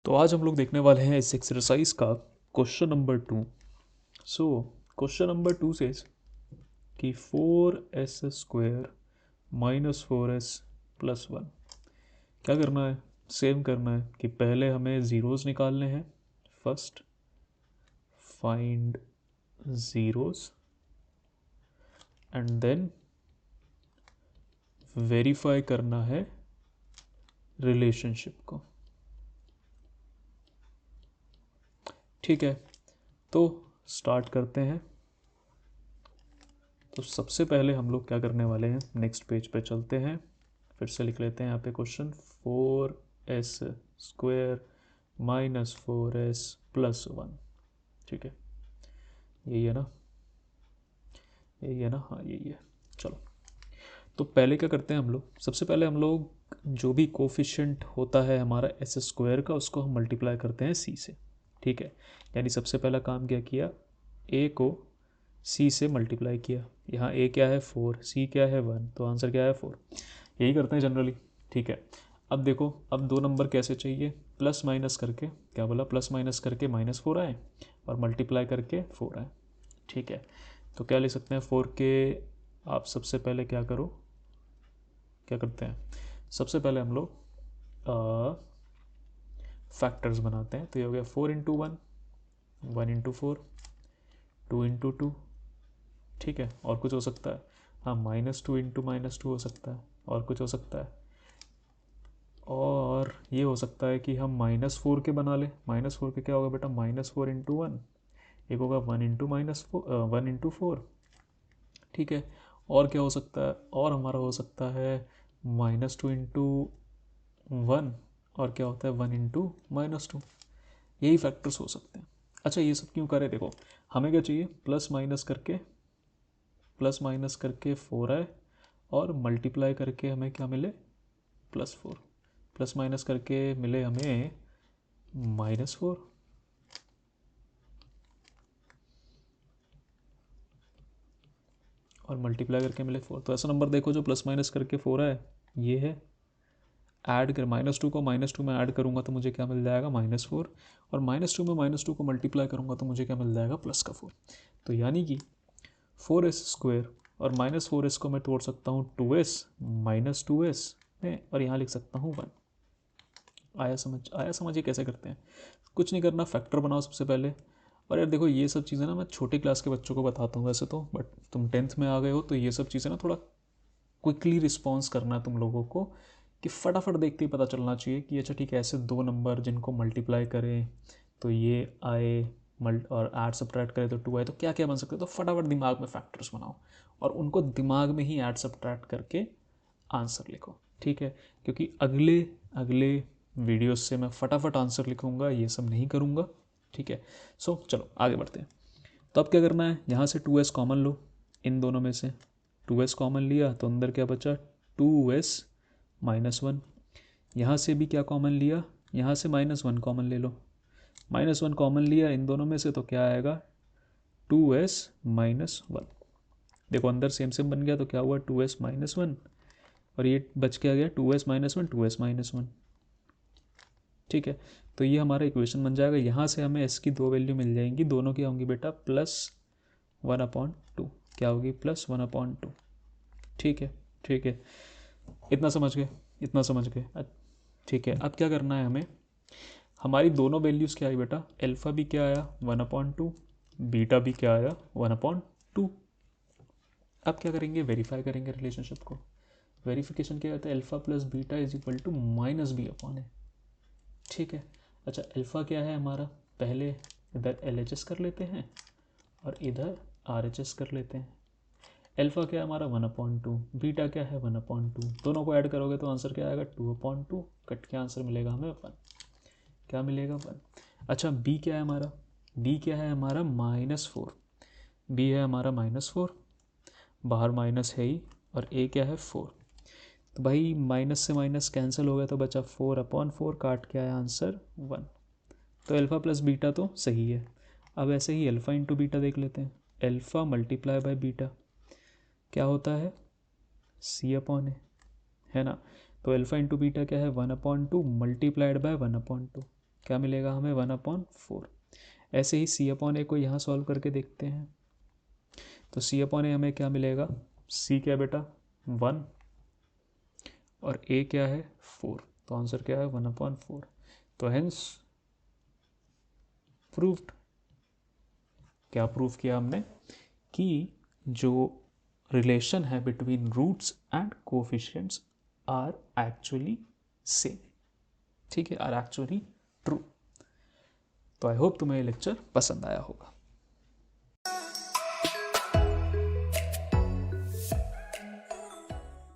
तो आज हम लोग देखने वाले हैं इस एक्सरसाइज का question number 2। So question number 2 से कि 4s² माइनस 4s+1 क्या करना है। सेम करना है कि पहले हमें ज़ीरोज़ निकालने हैं। First find zeros and then verify करना है रिलेशनशिप को। ठीक है, तो स्टार्ट करते हैं। तो सबसे पहले हम लोग क्या करने वाले हैं, नेक्स्ट पेज पे चलते हैं, फिर से लिख लेते हैं यहाँ पे क्वेश्चन 4s² माइनस 4s+1। ठीक है, यही है ना, यही है ना, हाँ यही है। चलो, तो पहले क्या करते हैं हम लोग, सबसे पहले हम लोग जो भी कोफिशिएंट होता है हमारा s² का, उसको हम मल्टीप्लाई करते हैं c से। ठीक है, यानी सबसे पहला काम क्या किया, a को c से मल्टीप्लाई किया। यहाँ a क्या है 4, c क्या है 1, तो आंसर क्या है 4। यही करते हैं जनरली। ठीक है, अब देखो, अब दो नंबर कैसे चाहिए, प्लस माइनस करके, क्या बोला, प्लस माइनस करके -4 आए और मल्टीप्लाई करके 4 आए। ठीक है, तो क्या ले सकते हैं 4 के, आप सबसे पहले क्या करो, क्या करते हैं, सबसे पहले हम लोग फैक्टर्स बनाते हैं। तो ये हो गया 4 × 1, 1 × 4, 2 × 2। ठीक है, और कुछ हो सकता है, हाँ -2 × -2 हो सकता है, और कुछ हो सकता है, और ये हो सकता है कि हम -4 के बना लें। -4 के क्या होगा बेटा, -4 × 1, एक होगा 1 × 4। ठीक है, और क्या हो सकता है, और हमारा हो सकता है -2 × 1, और क्या होता है 1 × -2। यही फैक्टर्स हो सकते हैं। अच्छा, ये सब क्यों करें, देखो हमें क्या चाहिए, प्लस माइनस करके 4 आए और मल्टीप्लाई करके हमें क्या मिले, +4, प्लस माइनस करके मिले हमें -4, और मल्टीप्लाई करके मिले 4। तो ऐसा नंबर देखो जो प्लस माइनस करके 4 आए, ये है। ऐड कर, -2 को -2 में ऐड करूंगा तो मुझे क्या मिल जाएगा, -4, और -2 में -2 को मल्टीप्लाई करूंगा तो मुझे क्या मिल जाएगा, +4। तो यानी कि 4s² और -4s को मैं तोड़ सकता हूँ 2s -2s में, और यहाँ लिख सकता हूँ 1। आया समझ, आया समझ, ये कैसे करते हैं। कुछ नहीं करना, फैक्टर बनाओ सबसे पहले। और यार देखो, ये सब चीज़ें ना मैं छोटे क्लास के बच्चों को बताता हूँ वैसे तो, बट तुम 10th में आ गए हो तो ये सब चीज़ें ना थोड़ा क्विकली रिस्पॉन्स करना है तुम लोगों को, कि फटाफट देखते ही पता चलना चाहिए कि अच्छा ठीक है, ऐसे दो नंबर जिनको मल्टीप्लाई करें तो ये आए, और ऐड सब्ट्रैक्ट करें तो 2 आए, तो क्या क्या बन सकते हैं। तो फटाफट दिमाग में फैक्टर्स बनाओ और उनको दिमाग में ही ऐड सब्ट्रैक्ट करके आंसर लिखो। ठीक है, क्योंकि अगले अगले वीडियोस से मैं फटाफट आंसर लिखूंगा, ये सब नहीं करूंगा। ठीक है, सो चलो आगे बढ़ते हैं। तो अब क्या करना है, यहाँ से 2s कॉमन लो, इन दोनों में से 2s कॉमन लिया तो अंदर क्या बचा, 2s-1। यहाँ से भी क्या कॉमन लिया, यहाँ से -1 कॉमन ले लो, -1 कॉमन लिया इन दोनों में से तो क्या आएगा, 2s-1। देखो अंदर सेम सेम बन गया तो क्या हुआ, 2s-1, और ये बच के आ गया 2s-1, 2s-1। ठीक है, तो ये हमारा इक्वेशन बन जाएगा। यहाँ से हमें s की दो वैल्यू मिल जाएंगी, दोनों की होंगी बेटा +1/2। क्या होगी, +1/2। ठीक है, ठीक है, इतना समझ गए, इतना समझ गए। ठीक है, अब क्या करना है हमें, हमारी दोनों वैल्यूज़ क्या आई बेटा, अल्फ़ा भी क्या आया 1/2, बीटा भी क्या आया 1/2। अब क्या करेंगे, वेरीफाई करेंगे रिलेशनशिप को। वेरिफिकेशन क्या होता है, alpha plus beta is equal to -b/a। ठीक है, अच्छा अल्फ़ा क्या है हमारा, पहले इधर LHS कर लेते हैं और इधर RHS कर लेते हैं। अल्फ़ा क्या है हमारा 1/2, बीटा क्या है 1/2, दोनों को ऐड करोगे तो आंसर क्या आएगा 2/2, कट के आंसर मिलेगा हमें 1। क्या मिलेगा 1। अच्छा बी क्या है हमारा, बी क्या है हमारा -4, बी है हमारा -4, बाहर माइनस है ही, और ए क्या है 4। तो भाई माइनस से माइनस कैंसिल हो गया तो बचा 4/4, काट के आया आंसर 1। तो अल्फ़ा प्लस बीटा तो सही है। अब ऐसे ही अल्फ़ा इंटू बीटा देख लेते हैं, अल्फ़ा मल्टीप्लाई बाय बीटा क्या होता है, C/A, है ना। तो अल्फ़ा इंटू बीटा क्या है 1/2 मल्टीप्लाइड बाय 1/2। क्या मिलेगा हमें 1/4। ऐसे ही c/a को यहाँ सॉल्व करके देखते हैं। तो c/a हमें क्या मिलेगा, c क्या बेटा 1 और a क्या है 4, तो आंसर क्या है 1/4। तो हेंस प्रूव्ड, क्या प्रूव किया हमने कि जो रिलेशन है between roots and coefficients are actually same, ठीक है, आर एक्चुअली ट्रू। तो आई होप तुम्हें ये लेक्चर पसंद आया होगा।